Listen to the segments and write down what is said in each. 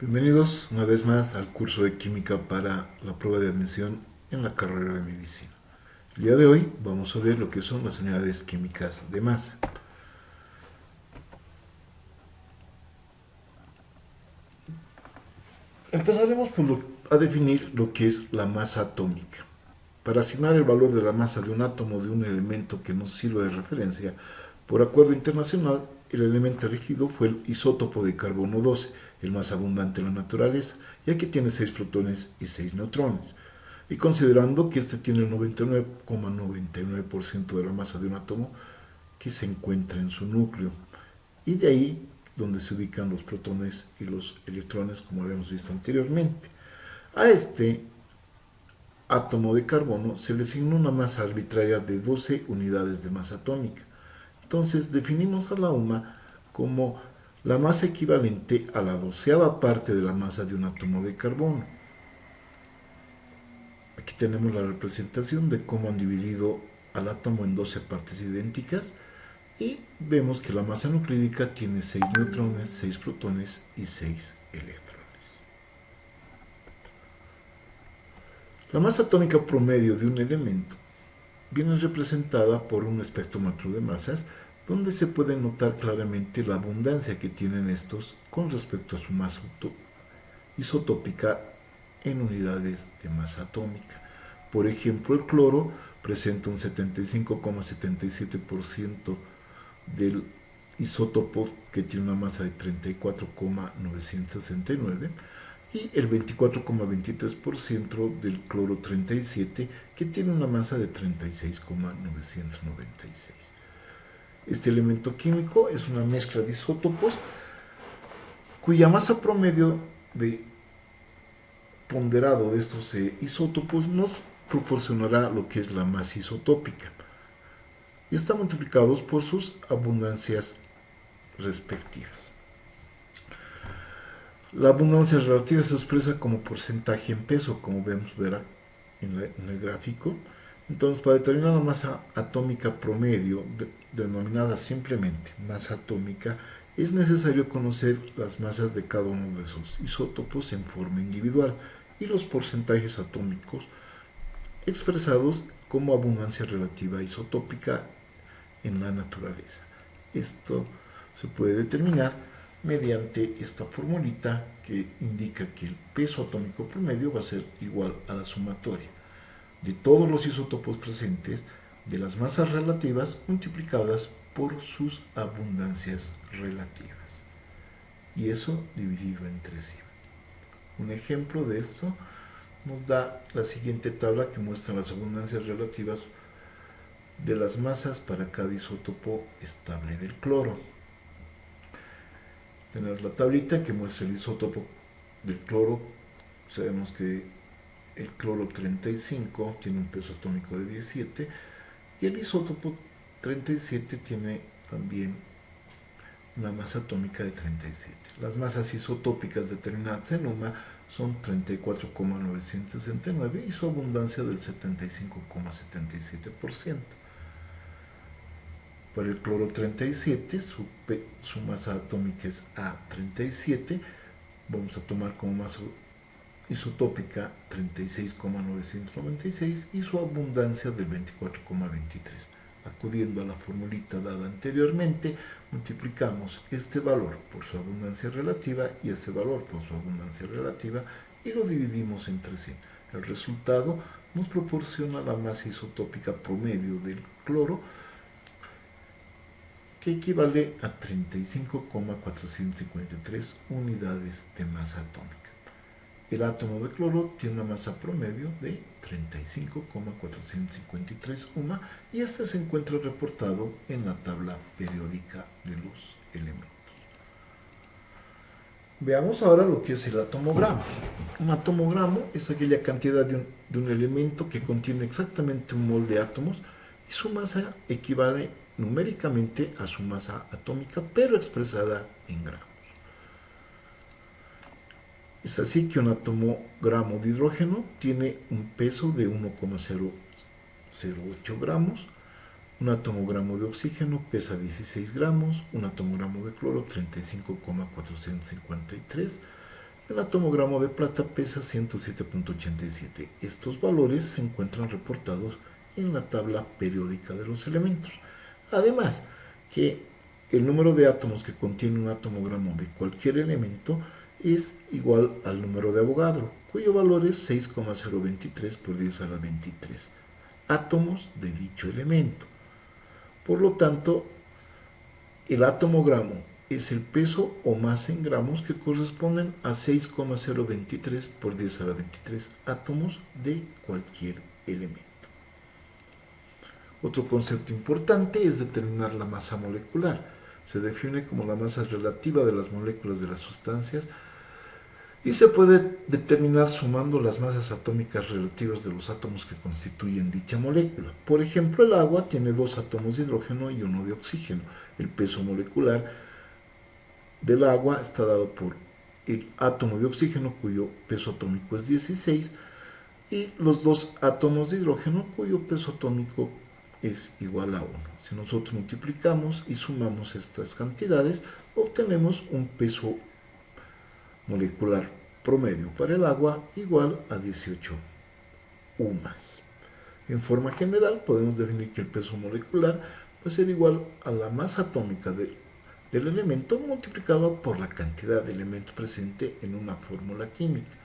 Bienvenidos una vez más al curso de química para la prueba de admisión en la carrera de medicina. El día de hoy vamos a ver lo que son las unidades químicas de masa. Empezaremos a definir lo que es la masa atómica. Para asignar el valor de la masa de un átomo de un elemento que nos sirva de referencia, por acuerdo internacional, el elemento elegido fue el isótopo de carbono 12, el más abundante en la naturaleza, ya que tiene 6 protones y 6 neutrones. Y considerando que este tiene el 99,99% de la masa de un átomo que se encuentra en su núcleo. Y de ahí donde se ubican los protones y los electrones, como habíamos visto anteriormente. A este átomo de carbono se le asignó una masa arbitraria de 12 unidades de masa atómica. Entonces definimos a la UMA como la masa equivalente a la 12ª parte de la masa de un átomo de carbono. Aquí tenemos la representación de cómo han dividido al átomo en 12 partes idénticas y vemos que la masa nucleídica tiene 6 neutrones, 6 protones y 6 electrones. La masa atómica promedio de un elemento viene representada por un espectrómetro de masas donde se puede notar claramente la abundancia que tienen estos con respecto a su masa isotópica en unidades de masa atómica. Por ejemplo, el cloro presenta un 75,77% del isótopo que tiene una masa de 34,969 y el 24,23% del cloro 37 que tiene una masa de 36,996. Este elemento químico es una mezcla de isótopos cuya masa promedio de ponderado de estos isótopos nos proporcionará lo que es la masa isotópica y están multiplicados por sus abundancias respectivas. La abundancia relativa se expresa como porcentaje en peso, como vemos ver en el gráfico. Entonces, para determinar la masa atómica promedio, denominada simplemente masa atómica, es necesario conocer las masas de cada uno de esos isótopos en forma individual y los porcentajes atómicos expresados como abundancia relativa isotópica en la naturaleza. Esto se puede determinar mediante esta formulita que indica que el peso atómico promedio va a ser igual a la sumatoria de todos los isótopos presentes de las masas relativas multiplicadas por sus abundancias relativas. Y eso dividido entre sí. Un ejemplo de esto nos da la siguiente tabla que muestra las abundancias relativas de las masas para cada isótopo estable del cloro. Tenemos la tablita que muestra el isótopo del cloro. Sabemos que el cloro 35 tiene un peso atómico de 17 y el isótopo 37 tiene también una masa atómica de 37. Las masas isotópicas determinadas en UMA son 34,969 y su abundancia del 75,77%. Para el cloro 37, su masa atómica es A37. Vamos a tomar como masa isotópica 36,996 y su abundancia del 24,23. Acudiendo a la formulita dada anteriormente, multiplicamos este valor por su abundancia relativa y este valor por su abundancia relativa y lo dividimos entre sí. El resultado nos proporciona la masa isotópica promedio del cloro, que equivale a 35,453 unidades de masa atómica. El átomo de cloro tiene una masa promedio de 35,453 UMA y este se encuentra reportado en la tabla periódica de los elementos. Veamos ahora lo que es el atomogramo. Un atomogramo es aquella cantidad de un elemento que contiene exactamente un mol de átomos y su masa equivale numéricamente a su masa atómica, pero expresada en gramos. Es así que un atomogramo de hidrógeno tiene un peso de 1,008 gramos, un atomogramo de oxígeno pesa 16 gramos, un atomogramo de cloro 35,453, El atomogramo de plata pesa 107.87. Estos valores se encuentran reportados en la tabla periódica de los elementos. Además, que el número de átomos que contiene un atomogramo de cualquier elemento es igual al número de Avogadro, cuyo valor es 6,023 por 10 a la 23 átomos de dicho elemento. Por lo tanto, el atomogramo es el peso o masa en gramos que corresponden a 6,023 por 10 a la 23 átomos de cualquier elemento. Otro concepto importante es determinar la masa molecular. Se define como la masa relativa de las moléculas de las sustancias y se puede determinar sumando las masas atómicas relativas de los átomos que constituyen dicha molécula. Por ejemplo, el agua tiene 2 átomos de hidrógeno y 1 de oxígeno. El peso molecular del agua está dado por el átomo de oxígeno, cuyo peso atómico es 16, y los 2 átomos de hidrógeno, cuyo peso atómico es igual a 1. Si nosotros multiplicamos y sumamos estas cantidades, obtenemos un peso molecular promedio para el agua igual a 18 UMAS. En forma general, podemos definir que el peso molecular va a ser igual a la masa atómica del elemento multiplicado por la cantidad de elementos presente en una fórmula química.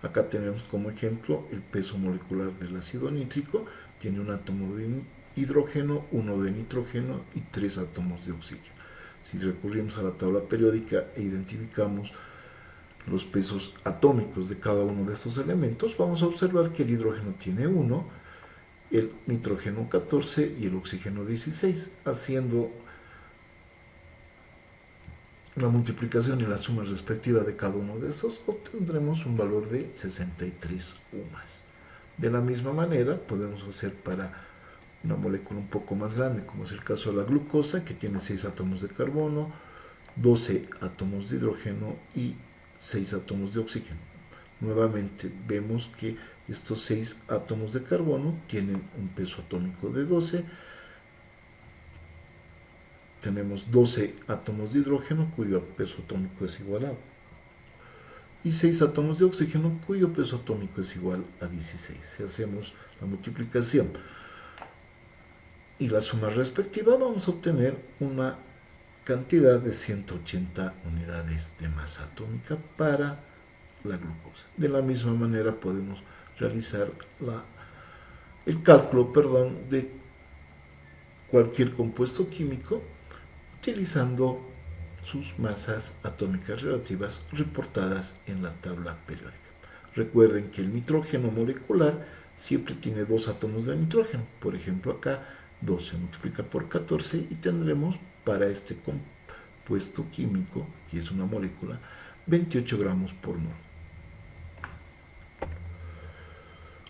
Acá tenemos como ejemplo el peso molecular del ácido nítrico. Tiene un átomo de hidrógeno, 1 de nitrógeno y 3 átomos de oxígeno. Si recurrimos a la tabla periódica e identificamos los pesos atómicos de cada uno de estos elementos, vamos a observar que el hidrógeno tiene 1, el nitrógeno 14 y el oxígeno 16. Haciendo la multiplicación y la suma respectiva de cada uno de estos, obtendremos un valor de 63 UMAS. De la misma manera, podemos hacer para una molécula un poco más grande, como es el caso de la glucosa, que tiene 6 átomos de carbono, 12 átomos de hidrógeno y 6 átomos de oxígeno. Nuevamente vemos que estos 6 átomos de carbono tienen un peso atómico de 12. Tenemos 12 átomos de hidrógeno cuyo peso atómico es igual a 1. Y 6 átomos de oxígeno cuyo peso atómico es igual a 16. Si hacemos la multiplicación y la suma respectiva, vamos a obtener una cantidad de 180 unidades de masa atómica para la glucosa. De la misma manera podemos realizar el cálculo de cualquier compuesto químico utilizando sus masas atómicas relativas reportadas en la tabla periódica. Recuerden que el nitrógeno molecular siempre tiene 2 átomos de nitrógeno. Por ejemplo, acá 2 se multiplica por 14 y tendremos para este compuesto químico, que es una molécula, 28 gramos por mol.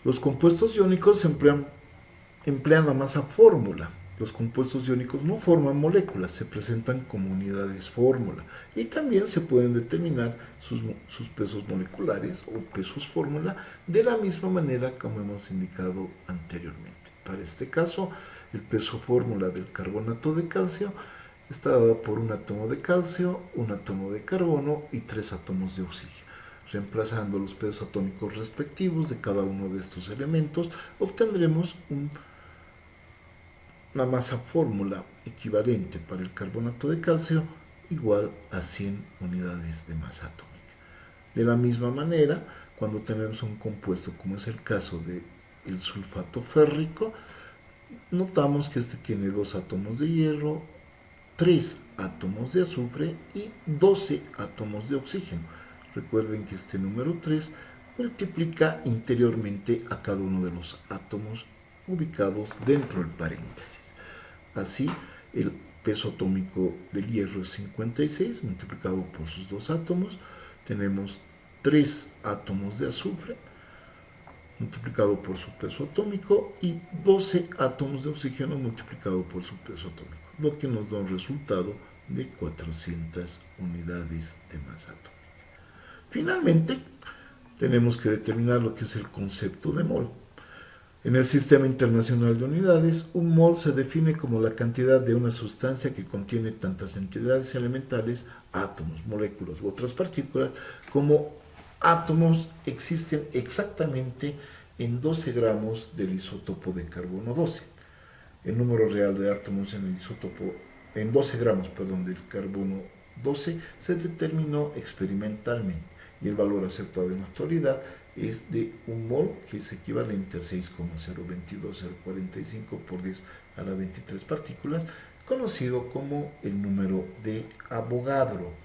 Los compuestos iónicos emplean la masa fórmula. Los compuestos iónicos no forman moléculas, se presentan como unidades fórmula y también se pueden determinar sus pesos moleculares o pesos fórmula de la misma manera como hemos indicado anteriormente. Para este caso, el peso fórmula del carbonato de calcio está dado por un átomo de calcio, un átomo de carbono y 3 átomos de oxígeno. Reemplazando los pesos atómicos respectivos de cada uno de estos elementos, obtendremos una masa fórmula equivalente para el carbonato de calcio igual a 100 unidades de masa atómica. De la misma manera, cuando tenemos un compuesto como es el caso del sulfato férrico, notamos que este tiene 2 átomos de hierro, 3 átomos de azufre y 12 átomos de oxígeno. Recuerden que este número 3 multiplica interiormente a cada uno de los átomos ubicados dentro del paréntesis. Así, el peso atómico del hierro es 56 multiplicado por sus 2 átomos. Tenemos 3 átomos de azufre multiplicado por su peso atómico y 12 átomos de oxígeno multiplicado por su peso atómico, lo que nos da un resultado de 400 unidades de masa atómica. Finalmente, tenemos que determinar lo que es el concepto de mol. En el Sistema Internacional de Unidades, un mol se define como la cantidad de una sustancia que contiene tantas entidades elementales, átomos, moléculas u otras partículas, como átomos existen exactamente en 12 gramos del isótopo de carbono 12. El número real de átomos en el isótopo, en 12 gramos, perdón, del carbono 12 se determinó experimentalmente y el valor aceptado en la actualidad es de un mol, que es equivalente a 6,022045 por 10 a la 23 partículas, conocido como el número de Avogadro.